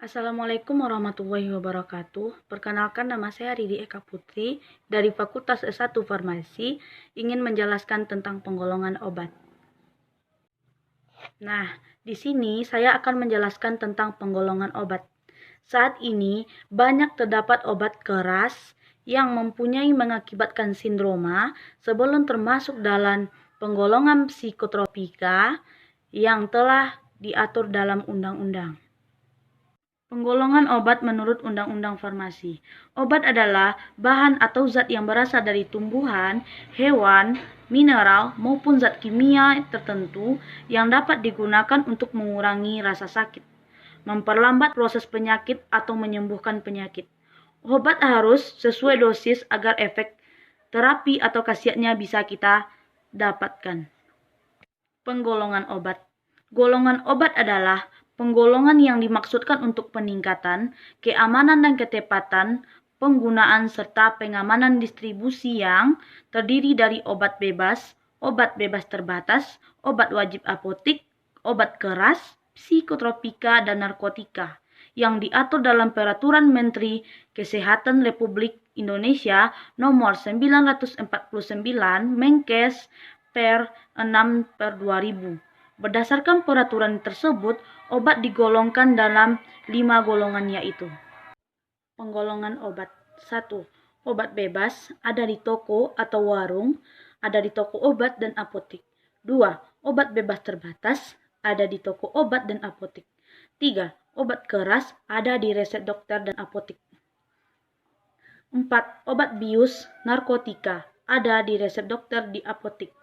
Assalamualaikum warahmatullahi wabarakatuh. Perkenalkan, nama saya Ridi Eka Putri dari Fakultas S1 Farmasi, ingin menjelaskan tentang penggolongan obat. Nah, di sini saya akan menjelaskan tentang penggolongan obat. Saat ini banyak terdapat obat keras yang mempunyai mengakibatkan sindroma sebelum termasuk dalam penggolongan psikotropika yang telah diatur dalam undang-undang. Penggolongan obat menurut Undang-Undang Farmasi. Obat adalah bahan atau zat yang berasal dari tumbuhan, hewan, mineral, maupun zat kimia tertentu yang dapat digunakan untuk mengurangi rasa sakit, memperlambat proses penyakit, atau menyembuhkan penyakit. Obat harus sesuai dosis agar efek terapi atau khasiatnya bisa kita dapatkan. Penggolongan obat. Golongan obat adalah penggolongan yang dimaksudkan untuk peningkatan keamanan dan ketepatan penggunaan serta pengamanan distribusi yang terdiri dari obat bebas terbatas, obat wajib apotik, obat keras, psikotropika, dan narkotika yang diatur dalam Peraturan Menteri Kesehatan Republik Indonesia Nomor 949 Menkes per 6/2000. Berdasarkan peraturan tersebut, obat digolongkan dalam 5 golongan, yaitu penggolongan obat. 1. Obat bebas ada di toko atau warung, ada di toko obat dan apotik. 2. Obat bebas terbatas ada di toko obat dan apotik. 3. Obat keras ada di resep dokter dan apotik. 4. Obat bius narkotika ada di resep dokter di apotik.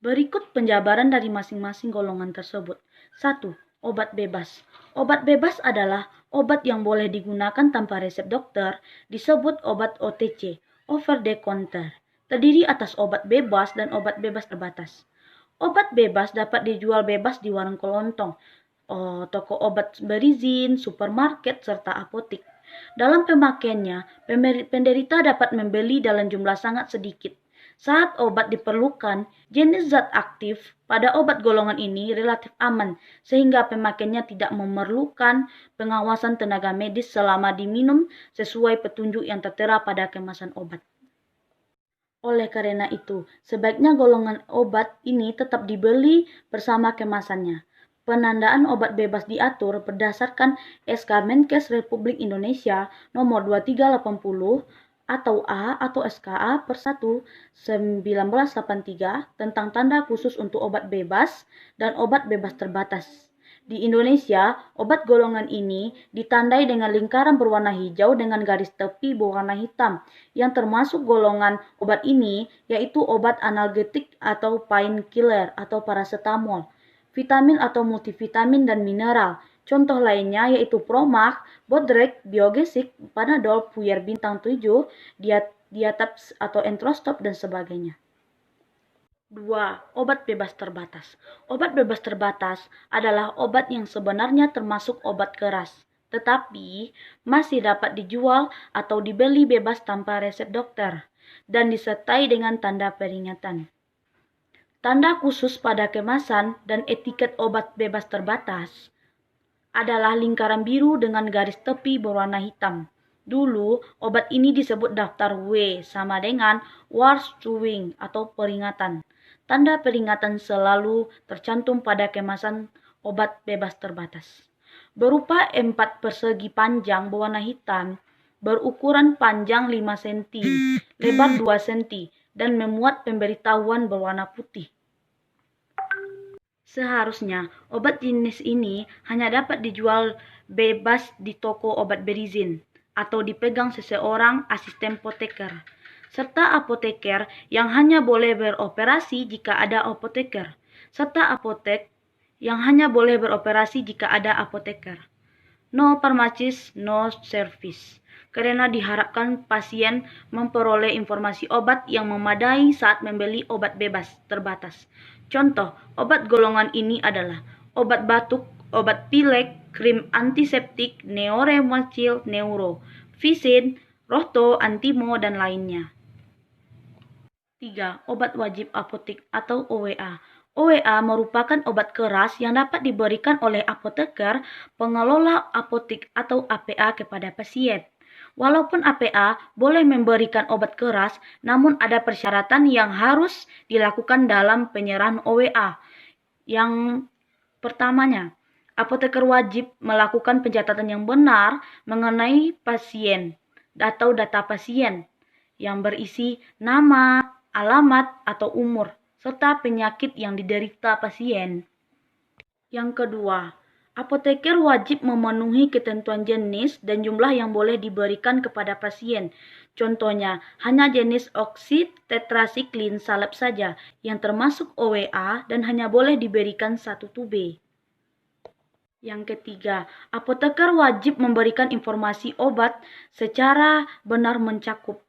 Berikut penjabaran dari masing-masing golongan tersebut. 1. Obat bebas. Obat bebas adalah obat yang boleh digunakan tanpa resep dokter, disebut obat OTC, over the counter. Terdiri atas obat bebas dan obat bebas terbatas. Obat bebas dapat dijual bebas di warung kelontong, toko obat berizin, supermarket, serta apotik. Dalam pemakaiannya, penderita dapat membeli dalam jumlah sangat sedikit. Saat obat diperlukan, jenis zat aktif pada obat golongan ini relatif aman, sehingga pemakainya tidak memerlukan pengawasan tenaga medis selama diminum sesuai petunjuk yang tertera pada kemasan obat. Oleh karena itu, sebaiknya golongan obat ini tetap dibeli bersama kemasannya. Penandaan obat bebas diatur berdasarkan SK Menkes Republik Indonesia Nomor 2380 atau A atau SKA per 1/1983 tentang tanda khusus untuk obat bebas dan obat bebas terbatas. Di Indonesia, obat golongan ini ditandai dengan lingkaran berwarna hijau dengan garis tepi berwarna hitam, yang termasuk golongan obat ini yaitu obat analgetik atau painkiller atau paracetamol, vitamin atau multivitamin dan mineral. Contoh lainnya yaitu Promax, Bodrek, Biogesic, Panadol, Puyer Bintang 7, Diatabs atau Entrostop, dan sebagainya. 2. Obat bebas terbatas. Obat bebas terbatas adalah obat yang sebenarnya termasuk obat keras, tetapi masih dapat dijual atau dibeli bebas tanpa resep dokter dan disertai dengan tanda peringatan. Tanda khusus pada kemasan dan etiket obat bebas terbatas adalah lingkaran biru dengan garis tepi berwarna hitam. Dulu, obat ini disebut daftar W sama dengan warning atau peringatan. Tanda peringatan selalu tercantum pada kemasan obat bebas terbatas. Berupa 4 persegi panjang berwarna hitam, berukuran panjang 5 cm, lebar 2 cm, dan memuat pemberitahuan berwarna putih. Seharusnya, obat jenis ini hanya dapat dijual bebas di toko obat berizin atau dipegang seseorang asisten apoteker, serta apoteker yang hanya boleh beroperasi jika ada apoteker, serta apotek yang hanya boleh beroperasi jika ada apoteker. No pharmacist, no service. Karena diharapkan pasien memperoleh informasi obat yang memadai saat membeli obat bebas terbatas. Contoh, obat golongan ini adalah obat batuk, obat pilek, krim antiseptik, neuromacil, neuro, visin, rohto, antimo, dan lainnya. 3. Obat wajib apotik atau OWA. OWA merupakan obat keras yang dapat diberikan oleh apoteker, pengelola apotik atau APA kepada pasien. Walaupun APA boleh memberikan obat keras, namun ada persyaratan yang harus dilakukan dalam penyerahan OWA. Yang pertamanya, apoteker wajib melakukan pencatatan yang benar mengenai pasien atau data pasien yang berisi nama, alamat, atau umur, serta penyakit yang diderita pasien. Yang kedua, apoteker wajib memenuhi ketentuan jenis dan jumlah yang boleh diberikan kepada pasien. Contohnya, hanya jenis oksid tetrasiklin salep saja yang termasuk OWA dan hanya boleh diberikan 1 tube. Yang ketiga, apoteker wajib memberikan informasi obat secara benar mencakup,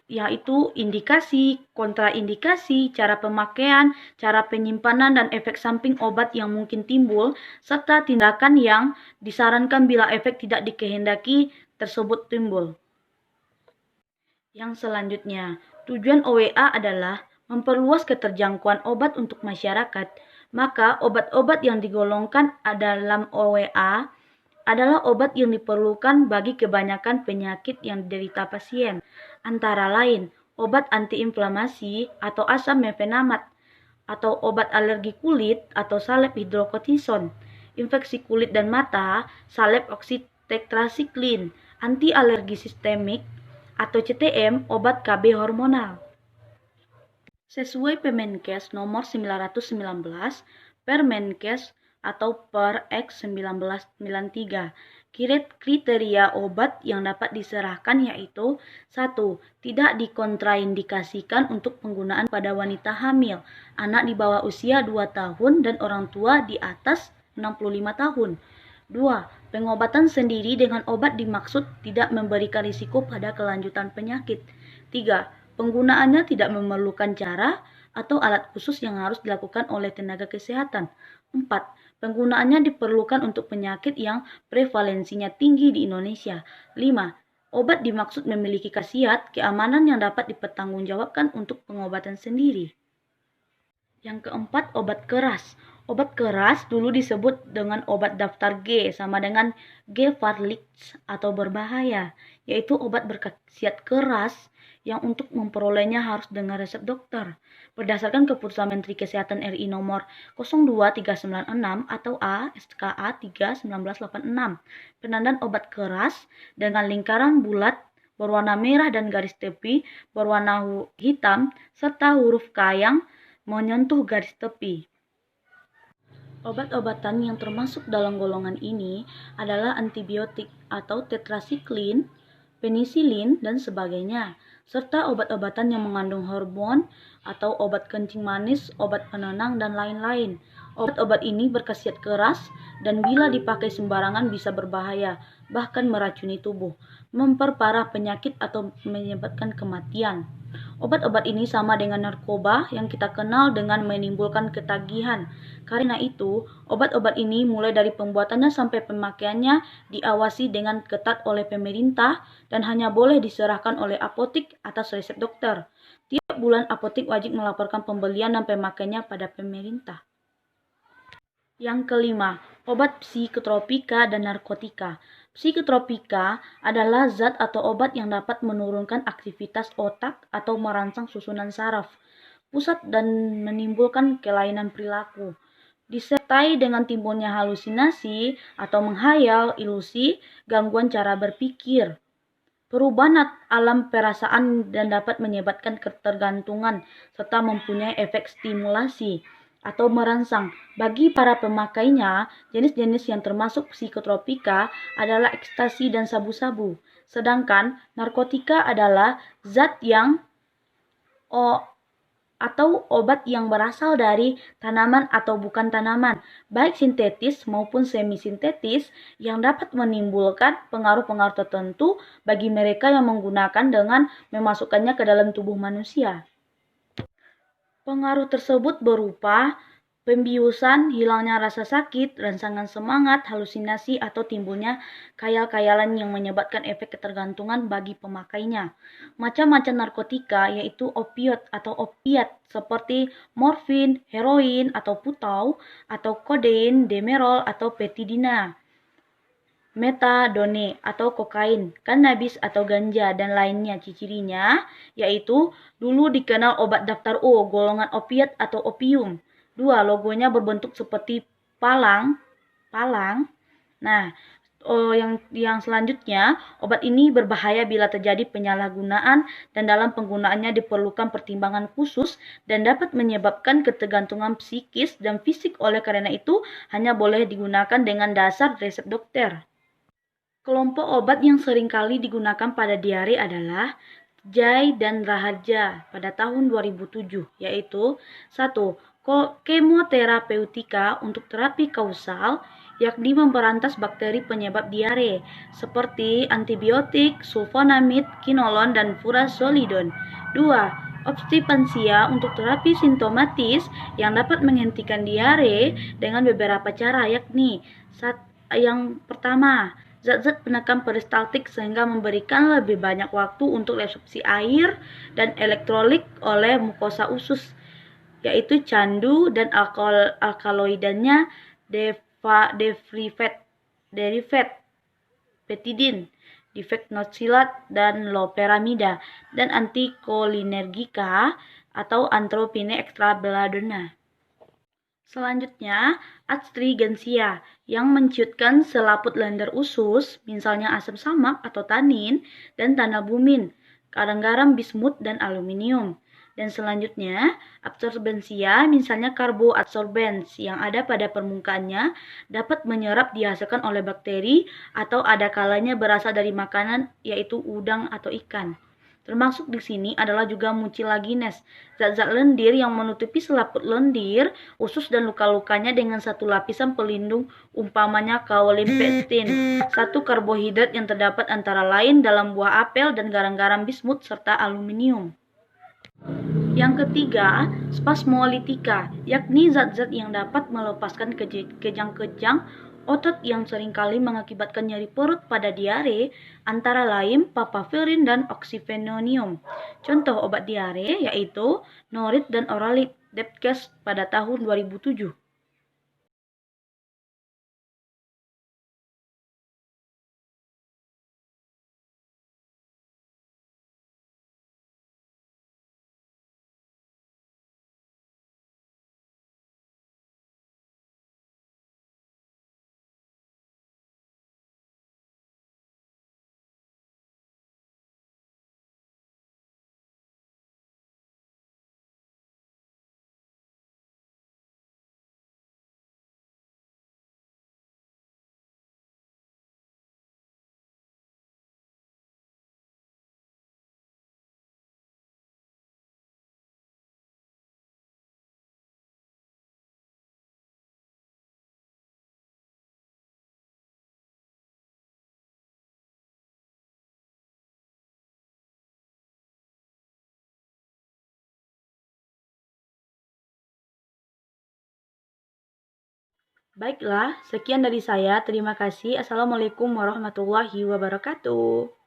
yaitu indikasi, kontraindikasi, cara pemakaian, cara penyimpanan, dan efek samping obat yang mungkin timbul, serta tindakan yang disarankan bila efek tidak dikehendaki tersebut timbul. Yang selanjutnya, tujuan OWA adalah memperluas keterjangkauan obat untuk masyarakat. Maka obat-obat yang digolongkan dalam OWA adalah obat yang diperlukan bagi kebanyakan penyakit yang diderita pasien, antara lain obat antiinflamasi atau asam mefenamat, atau obat alergi kulit atau salep hidrokortison, infeksi kulit dan mata, salep oksitetrasiklin, anti alergi sistemik atau CTM, obat KB hormonal. Sesuai Permenkes nomor 919, Permenkes atau Per X 1993. Kriteria obat yang dapat diserahkan yaitu 1. Tidak dikontraindikasikan untuk penggunaan pada wanita hamil, anak di bawah usia 2 tahun, dan orang tua di atas 65 tahun. 2. Pengobatan sendiri dengan obat dimaksud tidak memberikan risiko pada kelanjutan penyakit. 3. Penggunaannya tidak memerlukan cara atau alat khusus yang harus dilakukan oleh tenaga kesehatan. 4. Penggunaannya diperlukan untuk penyakit yang prevalensinya tinggi di Indonesia. 5. Obat dimaksud memiliki khasiat keamanan yang dapat dipertanggungjawabkan untuk pengobatan sendiri. Yang keempat, obat keras. Obat keras dulu disebut dengan obat daftar G sama dengan Gevaarlijk atau berbahaya, yaitu obat berkhasiat keras yang untuk memperolehnya harus dengan resep dokter. Berdasarkan keputusan Menteri Kesehatan RI nomor 02396 atau A SKA 3/1986, penandaan obat keras dengan lingkaran bulat berwarna merah dan garis tepi berwarna hitam serta huruf K yang menyentuh garis tepi. Obat-obatan yang termasuk dalam golongan ini adalah antibiotik atau tetrasiklin, penisilin, dan sebagainya, serta obat-obatan yang mengandung hormon atau obat kencing manis, obat penenang, dan lain-lain. Obat-obat ini berkhasiat keras dan bila dipakai sembarangan bisa berbahaya, bahkan meracuni tubuh, memperparah penyakit atau menyebabkan kematian. Obat-obat ini sama dengan narkoba yang kita kenal dengan menimbulkan ketagihan. Karena itu, obat-obat ini mulai dari pembuatannya sampai pemakaiannya diawasi dengan ketat oleh pemerintah dan hanya boleh diserahkan oleh apotek atas resep dokter. Tiap bulan apotek wajib melaporkan pembelian dan pemakaiannya pada pemerintah. Yang kelima, obat psikotropika dan narkotika. Psikotropika adalah zat atau obat yang dapat menurunkan aktivitas otak atau merangsang susunan saraf pusat dan menimbulkan kelainan perilaku. Disertai dengan timbulnya halusinasi atau menghayal, ilusi, gangguan cara berpikir, perubahan alam perasaan dan dapat menyebabkan ketergantungan serta mempunyai efek stimulasi atau merangsang. Bagi para pemakainya, jenis-jenis yang termasuk psikotropika adalah ekstasi dan sabu-sabu. Sedangkan narkotika adalah zat yang atau obat yang berasal dari tanaman atau bukan tanaman, baik sintetis maupun semi-sintetis, yang dapat menimbulkan pengaruh-pengaruh tertentu bagi mereka yang menggunakan dengan memasukkannya ke dalam tubuh manusia. Pengaruh tersebut berupa pembiusan, hilangnya rasa sakit, rangsangan semangat, halusinasi, atau timbulnya khayal-khayalan yang menyebabkan efek ketergantungan bagi pemakainya. Macam-macam narkotika yaitu opioid atau opiat seperti morfin, heroin atau putau, atau kodein, demerol atau petidina, metadone atau kokain, kannabis atau ganja, dan lainnya. Ciri-cirinya yaitu dulu dikenal obat daftar O, golongan opiat atau opium. 2. Logonya berbentuk seperti palang. Nah, yang selanjutnya, obat ini berbahaya bila terjadi penyalahgunaan dan dalam penggunaannya diperlukan pertimbangan khusus dan dapat menyebabkan ketergantungan psikis dan fisik. Oleh karena itu, hanya boleh digunakan dengan dasar resep dokter. Kelompok obat yang seringkali digunakan pada diare adalah Jai dan Raharja pada tahun 2007, yaitu 1. Kemoterapeutika untuk terapi kausal, yakni memberantas bakteri penyebab diare, seperti antibiotik, sulfonamid, kinolon, dan furazolidon. 2. Obstipansia untuk terapi sintomatis yang dapat menghentikan diare dengan beberapa cara, yakni yang pertama, zat-zat penekan peristaltik sehingga memberikan lebih banyak waktu untuk resorpsi air dan elektrolit oleh mukosa usus, yaitu candu, dan alkaloidanya derivat petidin, difenoksilat, dan loperamida, dan antikolinergika atau atropine extrabelladonna. Selanjutnya, astringensia yang menciutkan selaput lendir usus, misalnya asam samak atau tanin, dan tanabumin, kadang garam, bismut, dan aluminium. Dan selanjutnya, absorbensia, misalnya karboadsorbens yang ada pada permukaannya dapat menyerap dihasilkan oleh bakteri atau ada kalanya berasal dari makanan, yaitu udang atau ikan. Termasuk di sini adalah juga mucilagines, zat-zat lendir yang menutupi selaput lendir, usus, dan luka-lukanya dengan satu lapisan pelindung, umpamanya kaolin-pektin. 1. Karbohidrat yang terdapat antara lain dalam buah apel dan garam-garam, bismut, serta aluminium. Yang ketiga, spasmolitika, yakni zat-zat yang dapat melepaskan kejang-kejang otot yang seringkali mengakibatkan nyeri perut pada diare, antara lain papaverin dan oxyphenonium. Contoh obat diare yaitu Norit dan Oralit, Depkes pada tahun 2007. Baiklah, sekian dari saya. Terima kasih. Assalamualaikum warahmatullahi wabarakatuh.